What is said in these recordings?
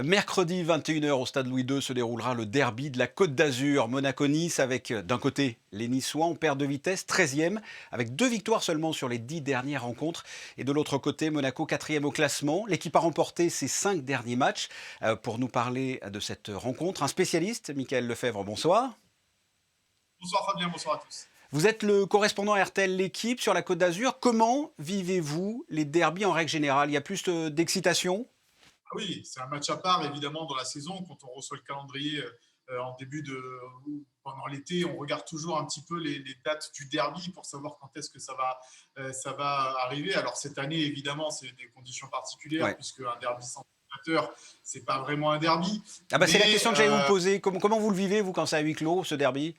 Mercredi 21 h au stade Louis II se déroulera le derby de la Côte d'Azur. Monaco-Nice avec d'un côté les Niçois en perte de vitesse, 13e, avec 2 victoires seulement sur les 10 dernières rencontres. Et de l'autre côté, Monaco 4e au classement. L'équipe a remporté ses 5 derniers matchs. Pour nous parler de cette rencontre, un spécialiste, Michael Lefebvre, bonsoir. Bonsoir Fabien, bonsoir à tous. Vous êtes le correspondant RTL L'équipe sur la Côte d'Azur. Comment vivez-vous les derbys en règle générale? Il y a plus d'excitation? Ah oui, c'est un match à part évidemment dans la saison. Quand on reçoit le calendrier en début de pendant l'été, on regarde toujours un petit peu les dates du derby pour savoir quand est-ce que ça va arriver. Alors cette année, évidemment, c'est des conditions particulières Ouais. puisque un derby sans spectateurs, c'est pas vraiment un derby. Ah bah c'est la Mais question que j'allais vous poser. Comment vous le vivez, vous, quand c'est à huis clos, ce derby?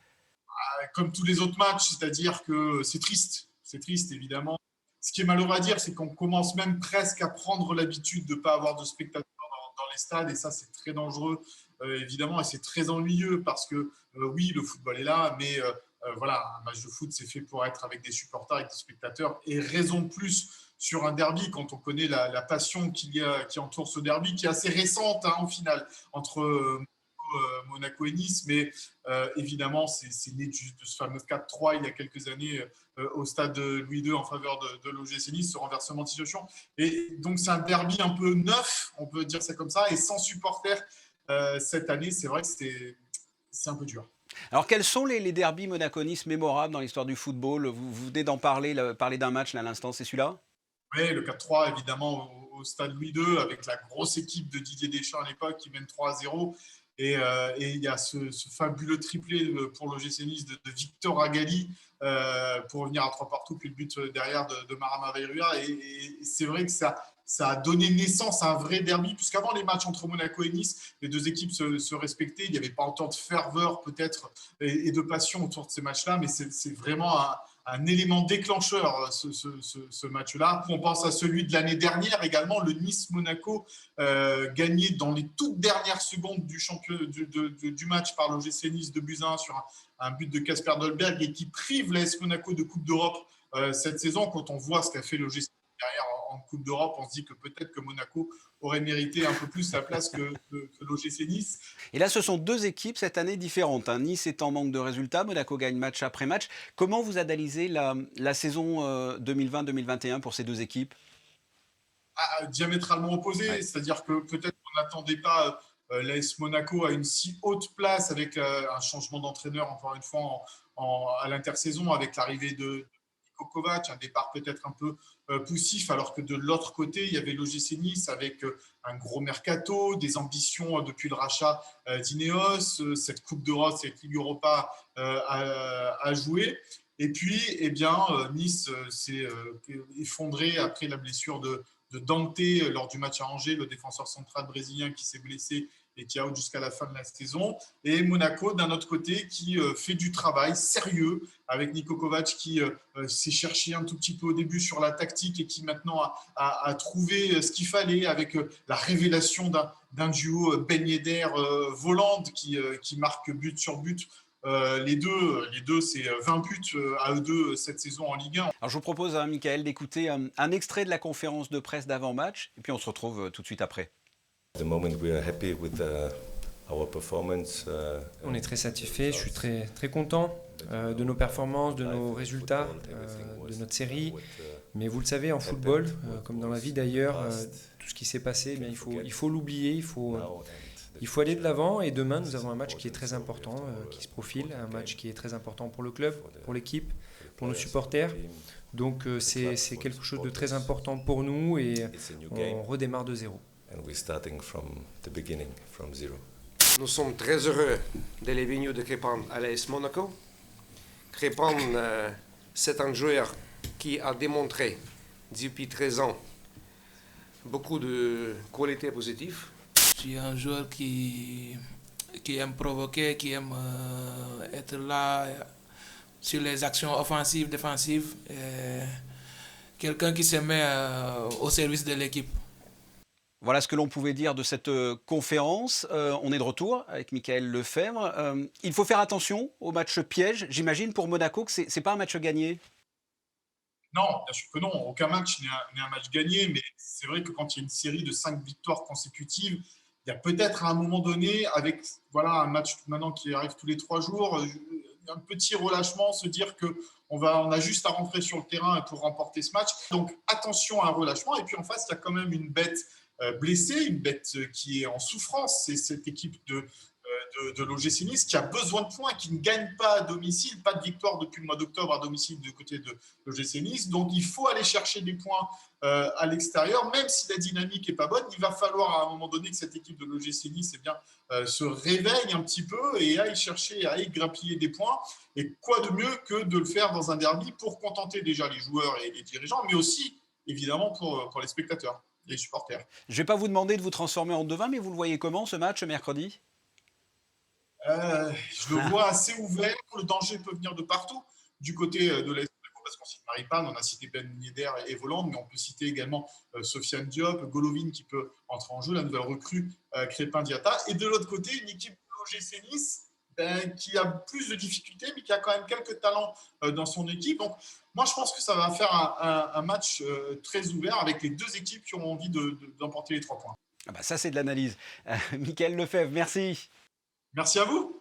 comme tous les autres matchs, c'est-à-dire que c'est triste. C'est triste évidemment. Ce qui est malheureux à dire, c'est qu'on commence même presque à prendre l'habitude de ne pas avoir de spectateurs dans les stades, et ça, c'est très dangereux, évidemment, et c'est très ennuyeux parce que, oui, le football est là, mais voilà, un match de foot, c'est fait pour être avec des supporters, avec des spectateurs, et raison de plus sur un derby quand on connaît la passion qui entoure ce derby, qui est assez récente hein, au final, entre Monaco et Nice, mais évidemment, c'est né de ce fameux 4-3 il y a quelques années au stade de Louis II en faveur de l'OGC Nice, ce renversement de situation. Et donc, c'est un derby un peu neuf, on peut dire ça comme ça, et sans supporters cette année, c'est vrai que c'est un peu dur. Alors, quels sont les derbys monaconistes mémorables dans l'histoire du football? Vous venez d'en parler, parler d'un match là, à l'instant, c'est celui-là? Oui, le 4-3, évidemment, au stade Louis II, avec la grosse équipe de Didier Deschamps à l'époque qui mène 3-0. Et il y a ce fabuleux triplé pour le GC Nice de Victor Agali pour revenir à 3 partout, puis le but derrière de Marama Vairua. Et c'est vrai que ça a donné naissance à un vrai derby, puisqu'avant les matchs entre Monaco et Nice, les deux équipes se respectaient. Il n'y avait pas autant de ferveur peut-être et de passion autour de ces matchs-là, mais c'est vraiment un élément déclencheur, ce match-là. On pense à celui de l'année dernière également, le Nice-Monaco, gagné dans les toutes dernières secondes du match par l'OGC Nice de Buzyn sur un but de Casper Dolberg et qui prive l'AS Monaco de Coupe d'Europe cette saison. Quand on voit ce qu'a fait l'OGC derrière en Coupe d'Europe, on se dit que peut-être que Monaco aurait mérité un peu plus sa place que l'OGC Nice. Et là, ce sont deux équipes cette année différentes, hein. Nice est en manque de résultats, Monaco gagne match après match. Comment vous analysez la saison 2020-2021 pour ces deux équipes? Diamétralement opposés, Ouais. c'est-à-dire que peut-être qu'on n'attendait pas l'AS Monaco à une si haute place avec un changement d'entraîneur, encore une fois, à l'intersaison, avec l'arrivée de Niko Kovac, un départ peut-être un peu poussif, alors que de l'autre côté, il y avait l'OGC Nice avec un gros mercato, des ambitions depuis le rachat d'Ineos, cette Coupe d'Europe, cette Ligue Europa à jouer. Et puis, eh bien, Nice s'est effondré après la blessure de Dante lors du match à Angers, le défenseur central brésilien qui s'est blessé et qui est out jusqu'à la fin de la saison. Et Monaco, d'un autre côté, qui fait du travail sérieux avec Niko Kovac qui s'est cherché un tout petit peu au début sur la tactique et qui maintenant a trouvé ce qu'il fallait avec la révélation d'un duo Ben Yedder-Voland qui marque but sur but. Les deux c'est 20 buts à eux deux cette saison en Ligue 1. Alors je vous propose, hein, Michael, d'écouter un extrait de la conférence de presse d'avant-match, et puis on se retrouve tout de suite après. On est très satisfait, je suis très, très content de nos performances, de nos résultats, de notre série. Mais vous le savez, en football, comme dans la vie d'ailleurs, tout ce qui s'est passé, eh bien, il faut l'oublier, il faut aller de l'avant. Et demain, nous avons un match qui est très important, qui se profile, un match qui est très important pour le club, pour l'équipe, pour nos supporters. Donc c'est quelque chose de très important pour nous et on redémarre de zéro. Nous sommes très heureux de la venue de Crépin à l'AS Monaco. Crépin, c'est un joueur qui a démontré depuis 13 ans beaucoup de qualités positives. Je suis un joueur qui aime provoquer, qui aime être là sur les actions offensives, défensives. Quelqu'un qui se met au service de l'équipe. Voilà ce que l'on pouvait dire de cette conférence. On est de retour avec Michael Lefebvre. Il faut faire attention au match piège. J'imagine pour Monaco que c'est pas un match gagné. Non, bien sûr que non. Aucun match n'est un match gagné, mais c'est vrai que quand il y a une série de 5 victoires consécutives, il y a peut-être à un moment donné, avec un match maintenant qui arrive tous les 3 jours, un petit relâchement, se dire qu'on a juste à rentrer sur le terrain pour remporter ce match. Donc attention à un relâchement. Et puis en face, il y a quand même une bête blessée, une bête qui est en souffrance. C'est cette équipe de l'OGC Nice qui a besoin de points, qui ne gagne pas à domicile, pas de victoire depuis le mois d'octobre à domicile du côté de l'OGC Nice. Donc il faut aller chercher des points à l'extérieur, même si la dynamique n'est pas bonne. Il va falloir à un moment donné que cette équipe de l'OGC Nice se réveille un petit peu et aille grappiller des points. Et quoi de mieux que de le faire dans un derby pour contenter déjà les joueurs et les dirigeants, mais aussi évidemment pour les spectateurs, les supporters. Je ne vais pas vous demander de vous transformer en devin, mais vous le voyez comment ce match mercredi ? Je le vois assez ouvert. Le danger peut venir de partout. Du côté de l'AS Monaco, parce qu'on cite Maripane, on a cité Ben Yedder et Voland, mais on peut citer également Sofiane Diop, Golovin qui peut entrer en jeu, la nouvelle recrue Crépin Diatta. Et de l'autre côté, une équipe de l'OGC Nice qui a plus de difficultés, mais qui a quand même quelques talents dans son équipe. Donc, moi, je pense que ça va faire un match très ouvert avec les deux équipes qui ont envie d'emporter les 3 points. Ah bah ça, c'est de l'analyse. Mickaël Lefebvre, merci. Merci à vous.